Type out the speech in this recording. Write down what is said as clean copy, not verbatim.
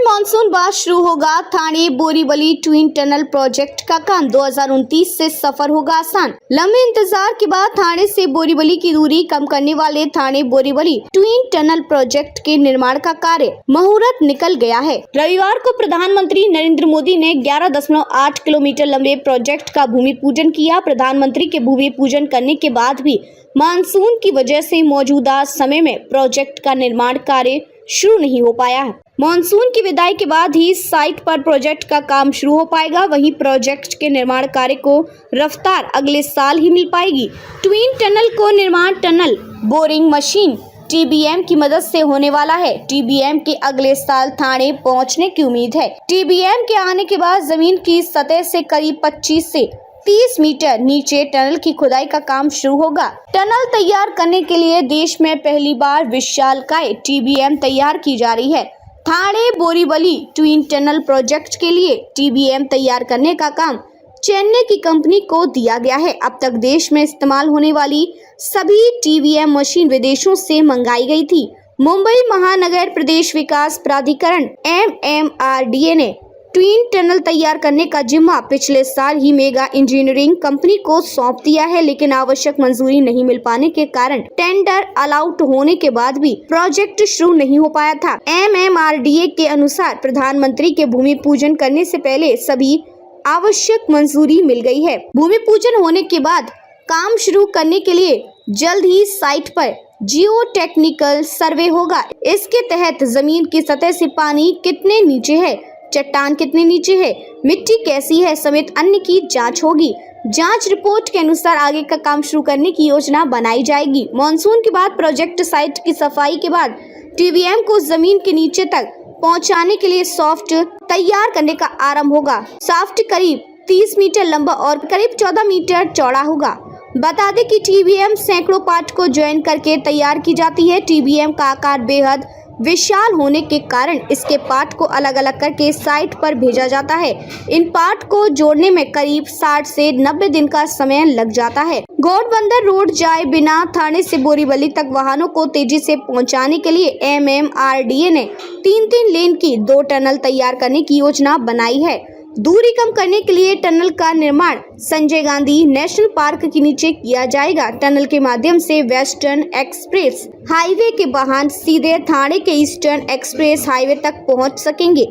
Monsoon बाद शुरू होगा थाने बोरीवली ट्विन टनल प्रोजेक्ट का काम। 2029 से सफर होगा आसान। लंबे इंतजार के बाद थाने से बोरीवली की दूरी कम करने वाले थाने बोरीवली ट्विन टनल प्रोजेक्ट के निर्माण का कार्य मुहूर्त निकल गया है। रविवार को प्रधानमंत्री नरेंद्र मोदी ने 11.8 किलोमीटर लंबे प्रोजेक्ट का भूमि पूजन किया। प्रधानमंत्री के भूमि पूजन करने के बाद भी मानसून की वजह से मौजूदा समय में प्रोजेक्ट का निर्माण कार्य शुरू नहीं हो पाया है। मानसून की विदाई के बाद ही साइट पर प्रोजेक्ट का काम शुरू हो पाएगा। वहीं प्रोजेक्ट के निर्माण कार्य को रफ्तार अगले साल ही मिल पाएगी। ट्विन टनल को निर्माण टनल बोरिंग मशीन TBM की मदद से होने वाला है। TBM के अगले साल थाने पहुंचने की उम्मीद है। TBM के आने के बाद जमीन की सतह से करीब 25 से 30 मीटर नीचे टनल की खुदाई का काम शुरू होगा। टनल तैयार करने के लिए देश में पहली बार विशालकाय TBM तैयार की जा रही है। थाने बोरीवली ट्विन टनल प्रोजेक्ट के लिए TBM तैयार करने का काम चेन्नई की कंपनी को दिया गया है। अब तक देश में इस्तेमाल होने वाली सभी TBM मशीन विदेशों से मंगाई गई थी। मुंबई महानगर प्रदेश विकास प्राधिकरण MMRDA ने ट्विन टनल तैयार करने का जिम्मा पिछले साल ही मेगा इंजीनियरिंग कंपनी को सौंप दिया है, लेकिन आवश्यक मंजूरी नहीं मिल पाने के कारण टेंडर अलाउट होने के बाद भी प्रोजेक्ट शुरू नहीं हो पाया था। MMRDA के अनुसार प्रधानमंत्री के भूमि पूजन करने से पहले सभी आवश्यक मंजूरी मिल गई है। भूमि पूजन होने के बाद काम शुरू करने के लिए जल्द ही साइट पर जियो टेक्निकल सर्वे होगा। इसके तहत जमीन की सतह से पानी कितने नीचे है, चट्टान कितने नीचे है, मिट्टी कैसी है समेत अन्य की जांच होगी। जांच रिपोर्ट के अनुसार आगे का काम शुरू करने की योजना बनाई जाएगी। मानसून के बाद प्रोजेक्ट साइट की सफाई के बाद TBM को जमीन के नीचे तक पहुंचाने के लिए सॉफ्ट तैयार करने का आरंभ होगा। सॉफ्ट करीब 30 मीटर लंबा और करीब 14 मीटर चौड़ा होगा। बता दें कि TBM सैकड़ों पार्ट को ज्वाइन करके तैयार की जाती है। TBM का आकार बेहद विशाल होने के कारण इसके पार्ट को अलग अलग करके साइट पर भेजा जाता है। इन पार्ट को जोड़ने में करीब 60 से 90 दिन का समय लग जाता है। गठबंधन रोड जाए बिना थाने से बोरीवली तक वाहनों को तेजी से पहुंचाने के लिए MMRDA ने 3 लेन की 2 टनल तैयार करने की योजना बनाई है। दूरी कम करने के लिए टनल का निर्माण संजय गांधी नेशनल पार्क के नीचे किया जाएगा। टनल के माध्यम से वेस्टर्न एक्सप्रेस हाईवे के वाहन सीधे थाने के ईस्टर्न एक्सप्रेस हाईवे तक पहुंच सकेंगे।